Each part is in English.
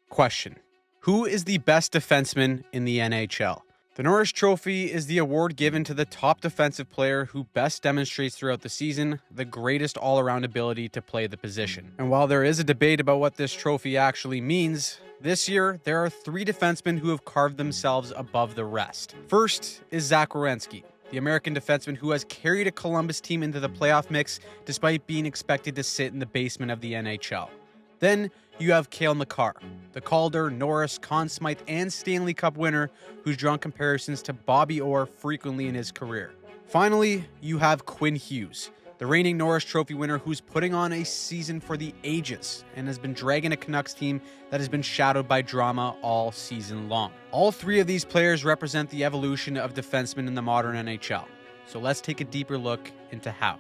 Question: who is the best defenseman in the NHL? The Norris Trophy is the award given to the top defensive player who best demonstrates throughout the season the greatest all-around ability to play the position. And while there is a debate about what this trophy actually means, this year there are 3 defensemen who have carved themselves above the rest. First is Zach Werenski, the American defenseman who has carried a Columbus team into the playoff mix despite being expected to sit in the basement of the NHL. Then you have Cale Makar, the Calder, Norris, Conn Smythe, and Stanley Cup winner who's drawn comparisons to Bobby Orr frequently in his career. Finally, you have Quinn Hughes, the reigning Norris Trophy winner who's putting on a season for the ages and has been dragging a Canucks team that has been shadowed by drama all season long. All 3 of these players represent the evolution of defensemen in the modern NHL. So let's take a deeper look into how.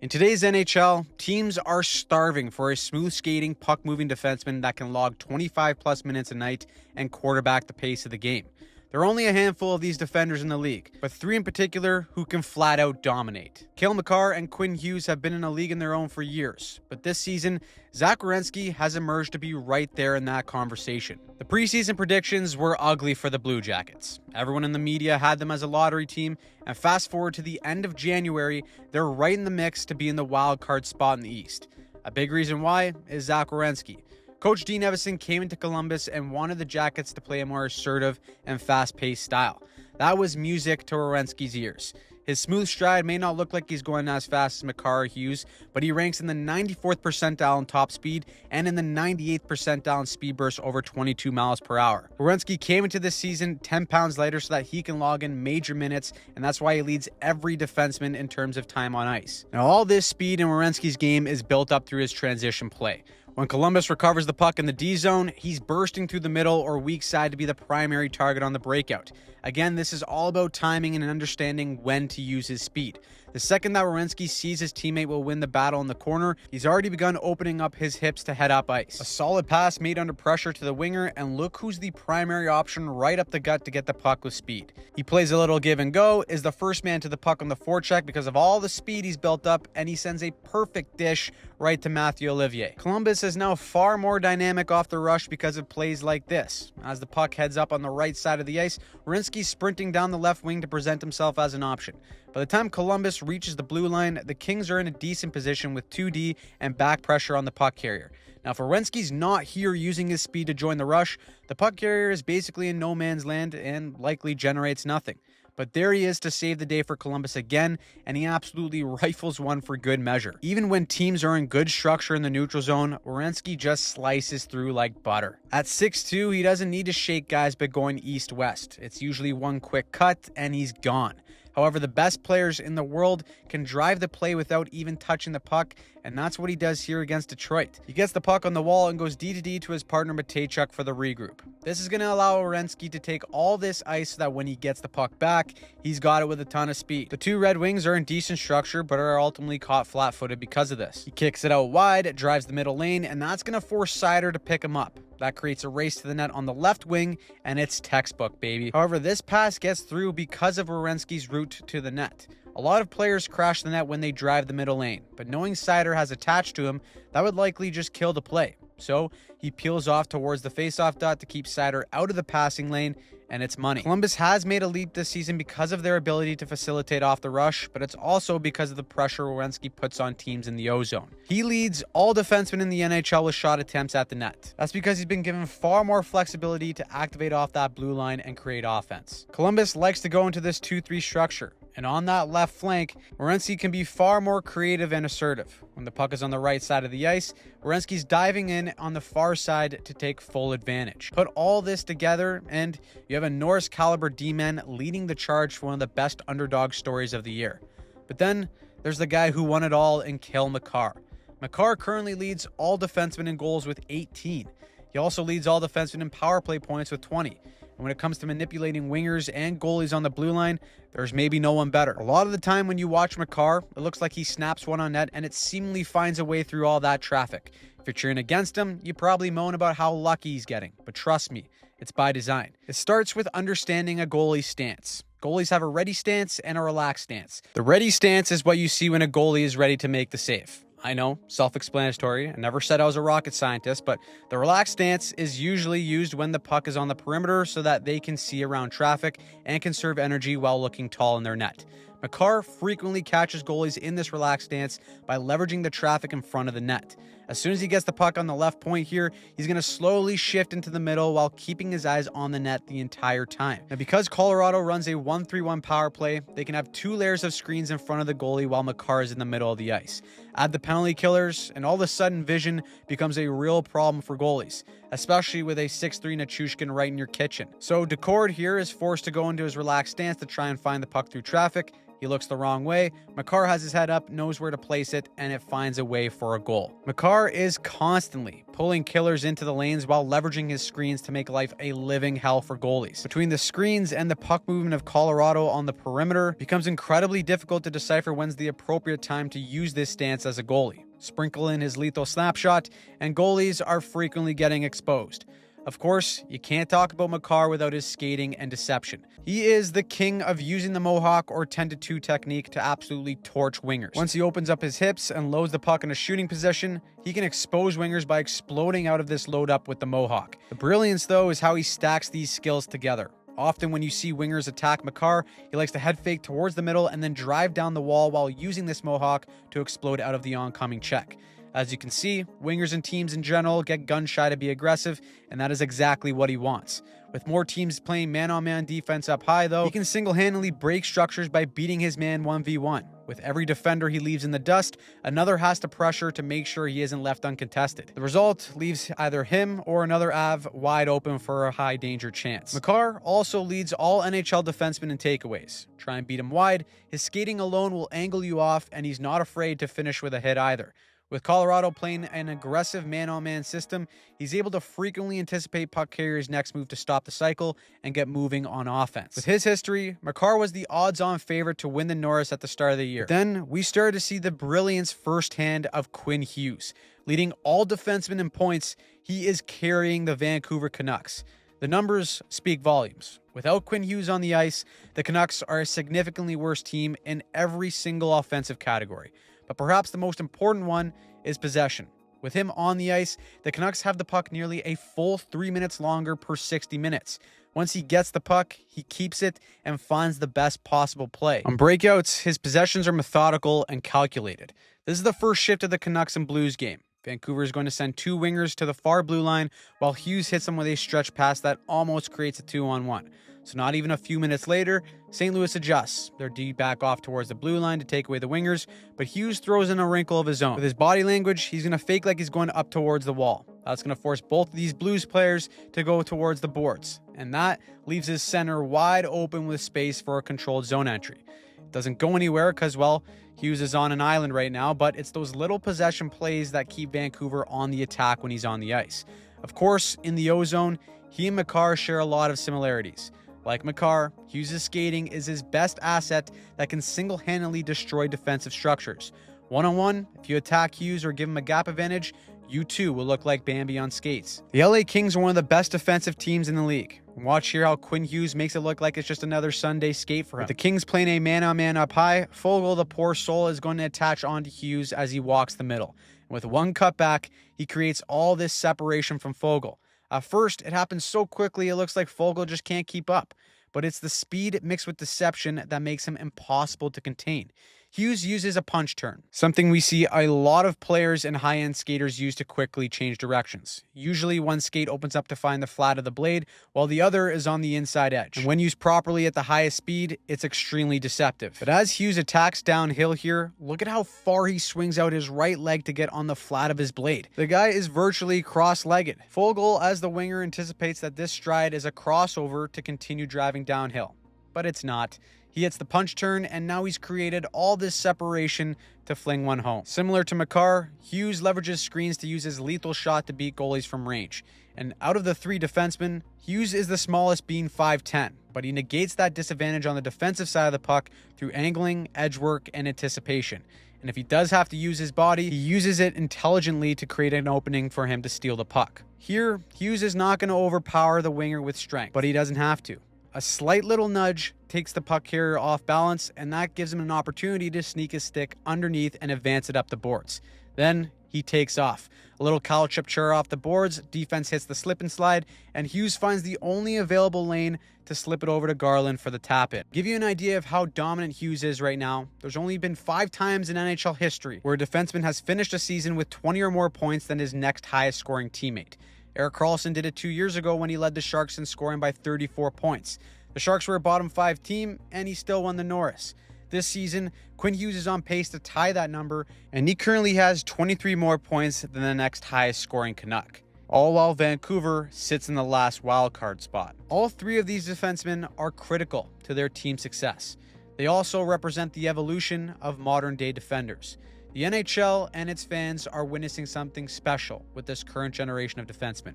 In today's NHL, teams are starving for a smooth-skating, puck-moving defenseman that can log 25-plus minutes a night and quarterback the pace of the game. There are only a handful of these defenders in the league, but 3 in particular who can flat-out dominate. Cale Makar and Quinn Hughes have been in a league in their own for years, but this season, Zach Werenski has emerged to be right there in that conversation. The preseason predictions were ugly for the Blue Jackets. Everyone in the media had them as a lottery team, and fast forward to the end of January, they're right in the mix to be in the wild card spot in the East. A big reason why is Zach Werenski. Coach Dean Evason came into Columbus and wanted the Jackets to play a more assertive and fast-paced style. That was music to Werenski's ears. His smooth stride may not look like he's going as fast as Makar or Hughes, but he ranks in the 94th percentile in top speed and in the 98th percentile in speed bursts over 22 miles per hour. Werenski came into this season 10 pounds lighter so that he can log in major minutes, and that's why he leads every defenseman in terms of time on ice. Now, all this speed in Werenski's game is built up through his transition play. When Columbus recovers the puck in the D zone, he's bursting through the middle or weak side to be the primary target on the breakout. Again, this is all about timing and understanding when to use his speed. The second that Werenski sees his teammate will win the battle in the corner, he's already begun opening up his hips to head up ice. A solid pass made under pressure to the winger, and look who's the primary option right up the gut to get the puck with speed. He plays a little give and go, is the first man to the puck on the forecheck because of all the speed he's built up, and he sends a perfect dish right to Matthew Olivier. Columbus is now far more dynamic off the rush because of plays like this. As the puck heads up on the right side of the ice, Werenski's sprinting down the left wing to present himself as an option. By the time Columbus reaches the blue line, the Kings are in a decent position with 2D and back pressure on the puck carrier. Now, if Werenski's not here using his speed to join the rush, the puck carrier is basically in no man's land and likely generates nothing. But there he is to save the day for Columbus again, and he absolutely rifles one for good measure. Even when teams are in good structure in the neutral zone, Werenski just slices through like butter. At 6'2", he doesn't need to shake guys by going east-west. It's usually one quick cut, and he's gone. However, the best players in the world can drive the play without even touching the puck, and that's what he does here against Detroit. He gets the puck on the wall and goes D-to-D to his partner Matejchuk for the regroup. This is going to allow Werenski to take all this ice so that when he gets the puck back, he's got it with a ton of speed. The 2 Red Wings are in decent structure, but are ultimately caught flat-footed because of this. He kicks it out wide, drives the middle lane, and that's going to force Seider to pick him up. That creates a race to the net on the left wing, and it's textbook, baby. However, this pass gets through because of Werenski's route to the net. A lot of players crash the net when they drive the middle lane, but knowing Seider has attached to him, that would likely just kill the play. So he peels off towards the faceoff dot to keep Seider out of the passing lane, and it's money. Columbus has made a leap this season because of their ability to facilitate off the rush, but it's also because of the pressure Werenski puts on teams in the O-zone. He leads all defensemen in the NHL with shot attempts at the net. That's because he's been given far more flexibility to activate off that blue line and create offense. Columbus likes to go into this 2-3 structure, and on that left flank, Werenski can be far more creative and assertive. When the puck is on the right side of the ice, Werenski's diving in on the far side to take full advantage. Put all this together, and you have a Norris caliber D-man leading the charge for one of the best underdog stories of the year. But then there's the guy who won it all in Cale Makar. Makar currently leads all defensemen in goals with 18. He also leads all defensemen in power play points with 20. And when it comes to manipulating wingers and goalies on the blue line, there's maybe no one better. A lot of the time when you watch Makar, it looks like he snaps one on net and it seemingly finds a way through all that traffic. If you're cheering against him, you probably moan about how lucky he's getting. But trust me, it's by design. It starts with understanding a goalie's stance. Goalies have a ready stance and a relaxed stance. The ready stance is what you see when a goalie is ready to make the save. I know, self-explanatory. I never said I was a rocket scientist, but the relaxed stance is usually used when the puck is on the perimeter so that they can see around traffic and conserve energy while looking tall in their net. Makar frequently catches goalies in this relaxed stance by leveraging the traffic in front of the net. As soon as he gets the puck on the left point here, he's going to slowly shift into the middle while keeping his eyes on the net the entire time. Now, because Colorado runs a 1-3-1 power play, they can have 2 layers of screens in front of the goalie while Makar is in the middle of the ice. Add the penalty killers, and all of a sudden vision becomes a real problem for goalies, especially with a 6'3" Nichushkin right in your kitchen. So Decord here is forced to go into his relaxed stance to try and find the puck through traffic. He looks the wrong way. Makar has his head up, knows where to place it, and it finds a way for a goal. Makar is constantly pulling killers into the lanes while leveraging his screens to make life a living hell for goalies. Between the screens and the puck movement of Colorado on the perimeter, it becomes incredibly difficult to decipher when's the appropriate time to use this stance as a goalie. Sprinkle in his lethal snapshot, and goalies are frequently getting exposed. Of course, you can't talk about Makar without his skating and deception. He is the king of using the Mohawk or 10-2 technique to absolutely torch wingers. Once he opens up his hips and loads the puck in a shooting position, he can expose wingers by exploding out of this load up with the Mohawk. The brilliance, though, is how he stacks these skills together. Often when you see wingers attack Makar, he likes to head fake towards the middle and then drive down the wall while using this Mohawk to explode out of the oncoming check. As you can see, wingers and teams in general get gun-shy to be aggressive, and that is exactly what he wants. With more teams playing man-on-man defense up high, though, he can single-handedly break structures by beating his man 1v1. With every defender he leaves in the dust, another has to pressure to make sure he isn't left uncontested. The result leaves either him or another Av wide open for a high-danger chance. Makar also leads all NHL defensemen in takeaways. Try and beat him wide, his skating alone will angle you off, and he's not afraid to finish with a hit either. With Colorado playing an aggressive man-on-man system, he's able to frequently anticipate puck carriers' next move to stop the cycle and get moving on offense. With his history, Makar was the odds-on favorite to win the Norris at the start of the year. Then, we started to see the brilliance firsthand of Quinn Hughes. Leading all defensemen in points, he is carrying the Vancouver Canucks. The numbers speak volumes. Without Quinn Hughes on the ice, the Canucks are a significantly worse team in every single offensive category. But perhaps the most important one is possession. With him on the ice, the Canucks have the puck nearly a full 3 minutes longer per 60 minutes. Once he gets the puck, he keeps it and finds the best possible play. On breakouts, his possessions are methodical and calculated. This is the first shift of the Canucks and Blues game. Vancouver is going to send 2 wingers to the far blue line while Hughes hits them with a stretch pass that almost creates a 2-on-1. So not even a few minutes later, St. Louis adjusts. Their D back off towards the blue line to take away the wingers, but Hughes throws in a wrinkle of his own. With his body language, he's going to fake like he's going up towards the wall. That's going to force both of these Blues players to go towards the boards, and that leaves his center wide open with space for a controlled zone entry. It doesn't go anywhere because, well, Hughes is on an island right now, but it's those little possession plays that keep Vancouver on the attack when he's on the ice. Of course, in the O-zone, he and Makar share a lot of similarities. Like Makar, Hughes' skating is his best asset that can single-handedly destroy defensive structures. One-on-one, if you attack Hughes or give him a gap advantage, you too will look like Bambi on skates. The LA Kings are one of the best defensive teams in the league. Watch here how Quinn Hughes makes it look like it's just another Sunday skate for him. With the Kings playing a man-on-man up high, Foegele, the poor soul, is going to attach onto Hughes as he walks the middle. And with one cutback, he creates all this separation from Foegele. At first, it happens so quickly it looks like Foegele just can't keep up. But it's the speed mixed with deception that makes him impossible to contain. Hughes uses a punch turn, something we see a lot of players and high-end skaters use to quickly change directions. Usually one skate opens up to find the flat of the blade, while the other is on the inside edge. And when used properly at the highest speed, it's extremely deceptive. But as Hughes attacks downhill here, look at how far he swings out his right leg to get on the flat of his blade. The guy is virtually cross-legged. Foegele, as the winger, anticipates that this stride is a crossover to continue driving downhill. But it's not. He hits the punch turn, and now he's created all this separation to fling one home. Similar to Makar, Hughes leverages screens to use his lethal shot to beat goalies from range. And out of the 3 defensemen, Hughes is the smallest, being 5'10", but he negates that disadvantage on the defensive side of the puck through angling, edge work, and anticipation. And if he does have to use his body, he uses it intelligently to create an opening for him to steal the puck. Here, Hughes is not going to overpower the winger with strength, but he doesn't have to. A slight little nudge takes the puck carrier off balance, and that gives him an opportunity to sneak his stick underneath and advance it up the boards. Then he takes off. A little Kyle Chipchura off the boards, defense hits the slip and slide, and Hughes finds the only available lane to slip it over to Garland for the tap-in. Give you an idea of how dominant Hughes is right now, there's only been 5 times in NHL history where a defenseman has finished a season with 20 or more points than his next highest scoring teammate. Erik Karlsson did it 2 years ago when he led the Sharks in scoring by 34 points. The Sharks were a bottom 5 team, and he still won the Norris. This season, Quinn Hughes is on pace to tie that number, and he currently has 23 more points than the next highest scoring Canuck. All while Vancouver sits in the last wildcard spot. All 3 of these defensemen are critical to their team's success. They also represent the evolution of modern-day defenders. The NHL and its fans are witnessing something special with this current generation of defensemen.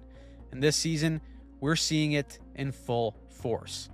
And this season, we're seeing it in full force.